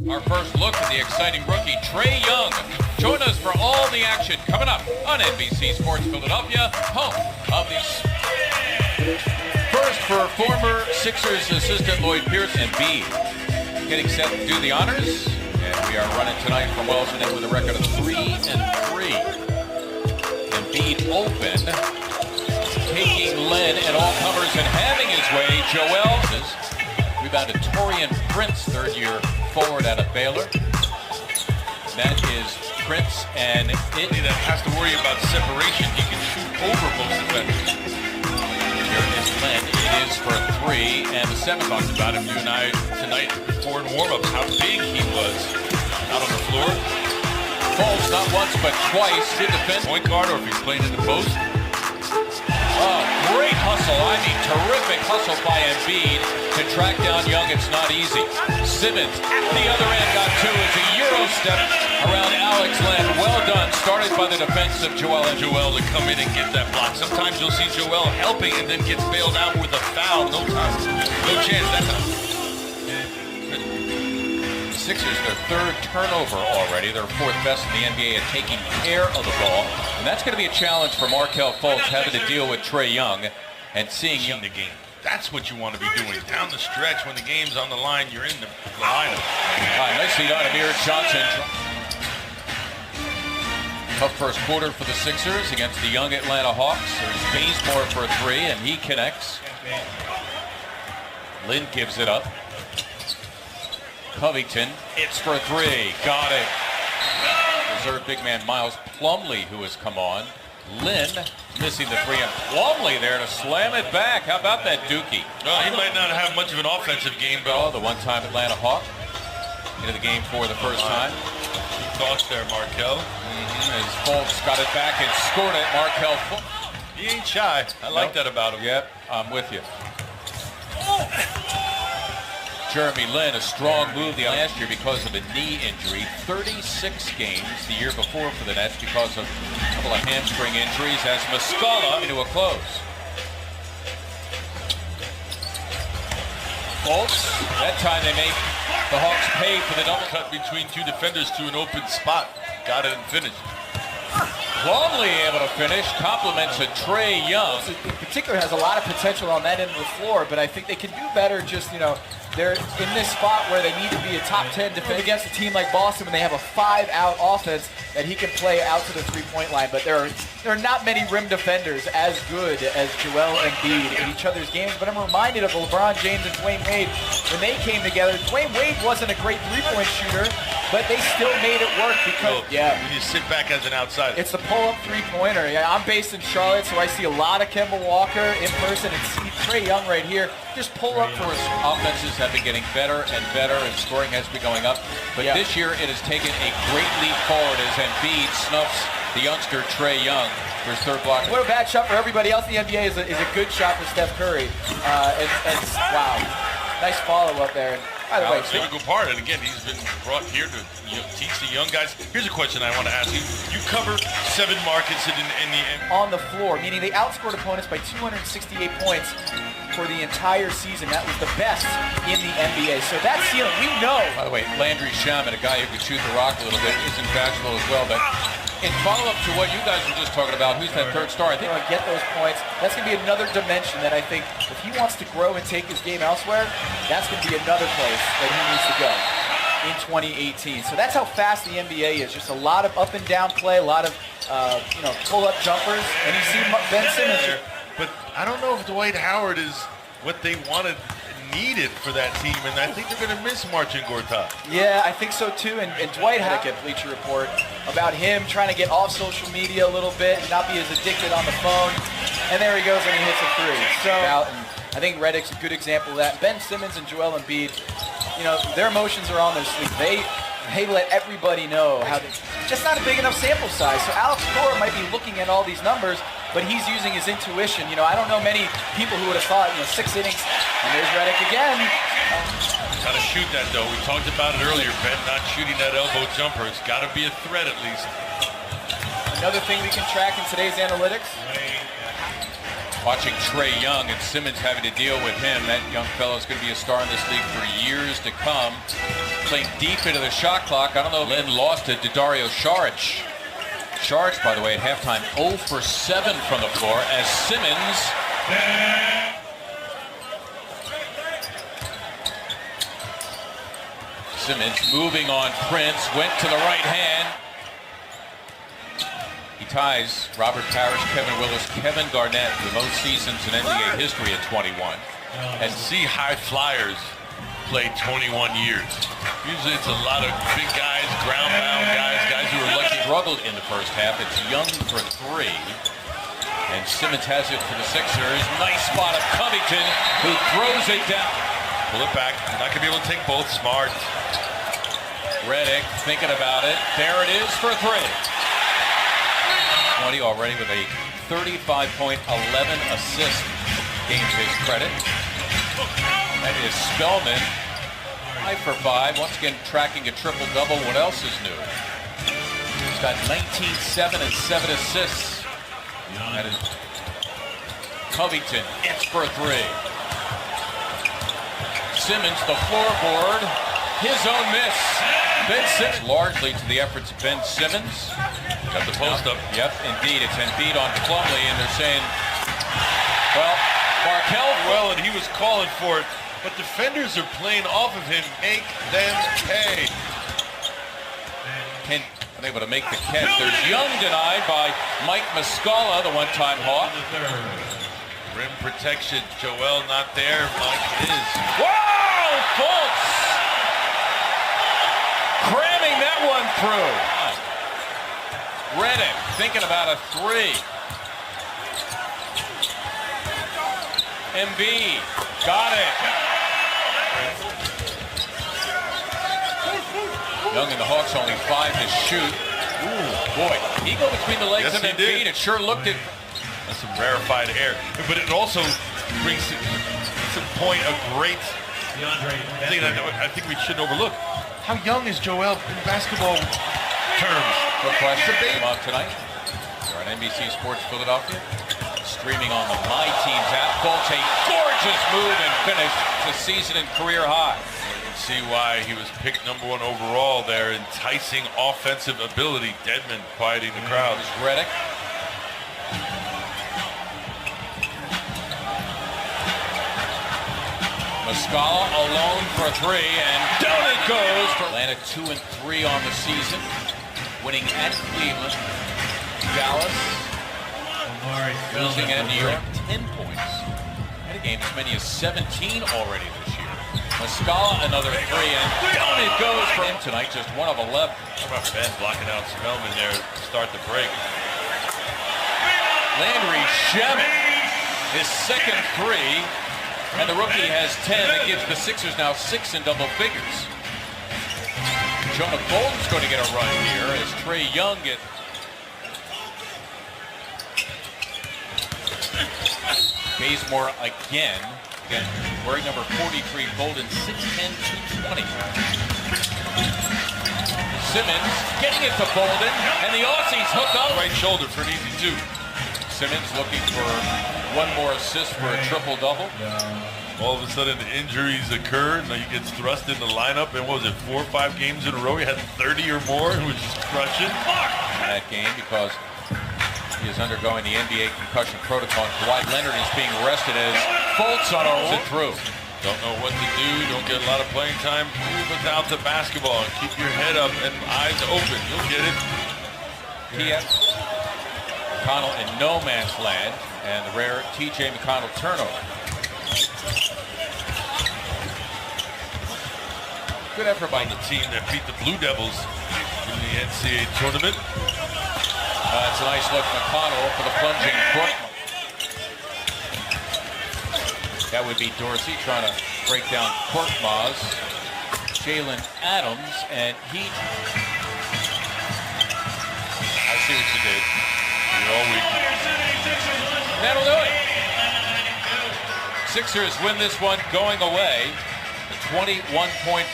Our first look at the exciting rookie, Trae Young. Join us for all the action coming up on NBC Sports Philadelphia, home of the... First for former Sixers assistant Lloyd Pierce and B. Getting set to do the honors. And we are running tonight from Wells and with a record of 3-3. Embiid open, taking Lynn and all comers and having his way. Joel rebounded Torian Prince, third-year forward out of Baylor. That is Prince, and that has to worry about separation. He can shoot over most defenders. Here is Lynn. It is for three, and the seven talked about him. You and I tonight before in warm-ups how big he was out on the floor. Falls not once but twice. Did defend point guard, or if he's playing in the post. Oh, great hustle. I mean, terrific hustle by Embiid to track down Young. It's not easy. Simmons at the other end got two as a Euro step around Alex Len. Well done. Started by the defense of Joel to come in and get that block. Sometimes you'll see Joel helping and then gets bailed out with a foul. No time. No chance that time. Sixers, their third turnover already. They're fourth best in the NBA at taking care of the ball. And that's going to be a challenge for Markelle Fultz, having to deal with Trae Young and seeing Young the game. That's what you want to be doing. Down the stretch when the game's on the line, you're in the lineup. All right, nice lead on Amir Johnson. Tough first quarter for the Sixers against the young Atlanta Hawks. There's Bazemore for three, and he connects. Lynn gives it up. Covington, it's for three. Got it. Reserve big man Miles Plumlee, who has come on. Lynn missing the three, and Plumlee there to slam it back. How about that dookie? Well, he might not have much of an offensive game, but the one-time Atlanta Hawk into the game for the first time. He thoughts there, Markelle. As Fultz got it back and scored it. Markelle Fultz. He ain't shy. I like that about him. Yep, I'm with you. Jeremy Lin, a strong move the last year because of a knee injury. 36 games the year before for the Nets because of a couple of hamstring injuries as Muscala into a close. Fultz, that time they make the Hawks pay for the double cut between two defenders to an open spot. Got it and finished. Plumlee able to finish, compliments of Trae Young. In particular has a lot of potential on that end of the floor, but I think they can do better just, they're in this spot where they need to be a top 10 defender against a team like Boston when they have a 5-out offense that he can play out to the three-point line. But there are not many rim defenders as good as Joel Embiid in each other's games. But I'm reminded of LeBron James and Dwayne Wade when they came together. Dwayne Wade wasn't a great three-point shooter, but they still made it work because, when you sit back as an outsider. It's the pull-up three-pointer. Yeah, I'm based in Charlotte, so I see a lot of Kemba Walker in person and see Trae Young right here. Just pull up for us. Offenses have been getting better and better, and scoring has been going up. But this year, it has taken a great leap forward as Embiid snuffs the youngster Trae Young for his third block. What a bad shot for everybody else in the NBA is a good shot for Steph Curry. Wow, nice follow-up there. By the way, it's a typical part, and again, he's been brought here to teach the young guys. Here's a question I want to ask you. You cover 7 markets in the on the floor, meaning they outscored opponents by 268 points for the entire season. That was the best in the NBA. So that ceiling, we know. By the way, Landry Shamet, a guy who can shoot the rock a little bit, isn't bashful as well. But in follow-up to what you guys were just talking about, who's that third star? I think get those points. That's going to be another dimension that I think if he wants to grow and take his game elsewhere, that's going to be another place that he needs to go in 2018. So that's how fast the NBA is. Just a lot of up and down play, a lot of pull-up jumpers, and you see Ben Simmons. But I don't know if Dwight Howard is what they needed for that team, and I think they're going to miss Marcin Gortat. Yeah, I think so too. And Dwight Howard at Bleacher Report about him trying to get off social media a little bit and not be as addicted on the phone. And there he goes and he hits a three. So I think Redick's a good example of that. Ben Simmons and Joel Embiid, their emotions are on their sleeve. They let everybody know how to, just not a big enough sample size. So Alex Cora might be looking at all these numbers, but he's using his intuition. I don't know many people who would have thought, 6 innings, and there's Redick again. Got to shoot that, though. We talked about it earlier, Ben, not shooting that elbow jumper. It's got to be a threat at least. Another thing we can track in today's analytics. Watching Trae Young and Simmons having to deal with him. That young fellow is going to be a star in this league for years to come. playing deep into the shot clock. I don't know. Lynn lost it to Dario Saric. Saric, by the way, at halftime 0 for 7 from the floor as Simmons. Simmons moving on Prince, went to the right hand. He ties Robert Parrish, Kevin Willis, Kevin Garnett, the most seasons in NBA history at 21. And see high flyers play 21 years. Usually it's a lot of big guys, ground pound guys who are lucky. Struggled in the first half. It's Young for 3. And Simmons has it for the Sixers. Nice spot of Covington, who throws it down. Pull it back. You're not going to be able to take both. Smart. Redick thinking about it. There it is for 3. 20 already with a 35-point, 11 assist game to his credit. That is Spellman. 5 for 5. Once again tracking a triple-double. What else is new? He's got 19, 7, and 7 assists. That is Covington. It's for 3. Simmons, the floorboard. His own miss. Ben Simmons, largely to the efforts of Ben Simmons. Got the post up. Yep, indeed. It's Embiid on Plumlee, and they're saying, well, Markel. Well, and he was calling for it, but defenders are playing off of him. Make them pay. Kent unable to make the catch. There's Young denied by Mike Muscala, the one-time Hawk. Rim protection. Joel not there. Mike is. Wow! Fultz! Cramming that one through. Redick thinking about a 3. Embiid got it. Young and the Hawks only 5 to shoot. Ooh, boy, he go between the legs Yes, of he Embiid. did. It sure looked it. That's some rarefied air, but it also brings to point a great thing that I think we shouldn't overlook. How young is Joel in basketball terms? No question. Up tonight. We're on NBC Sports Philadelphia. Streaming on the My Teams app. Fultz, a gorgeous move and finish the season and career high. You can see why he was picked number 1 overall there. Enticing offensive ability. Dedmon quieting the crowd. There's Redick. Muscala alone for 3, and down it goes for Atlanta. 2 and 3 on the season, winning at Cleveland, Dallas, losing at New York. 10 points. Had a game as many as 17 already this year. Muscala another 3, and down it goes for him tonight. Just 1 of 11. How about Ben blocking out Spellman there to start the break? Landry Shamet, his second 3. And the rookie has 10. That gives the Sixers now 6 in double figures. Jonah Bolden's going to get a run here as Trae Young gets. Bazemore again. Again, wearing number 43, Bolden, 6'10", 220. Simmons getting it to Bolden, and the Aussies hook up. Right shoulder for an easy 2. Simmons looking for 1 more assist for a triple-double. All of a sudden, injuries occur. Now he gets thrust in the lineup. And what was it, 4 or 5 games in a row? He had 30 or more and was just crushing. That game because he is undergoing the NBA concussion protocol. Kawhi Leonard is being arrested as Fultz on a roll through. Don't know what to do. Don't get a lot of playing time. Move without the basketball. Keep your head up and eyes open. You'll get it. TF McConnell in no man's land, and the rare TJ McConnell turnover. Good effort by The team that beat the Blue Devils in the NCAA tournament. It's a nice look, McConnell for the plunging Brook. That would be Dorsey trying to break down Korkmaz. Jalen Adams, and he. I see what you did. You're all week. That'll do it. Sixers win this one going away. A 21-point victory.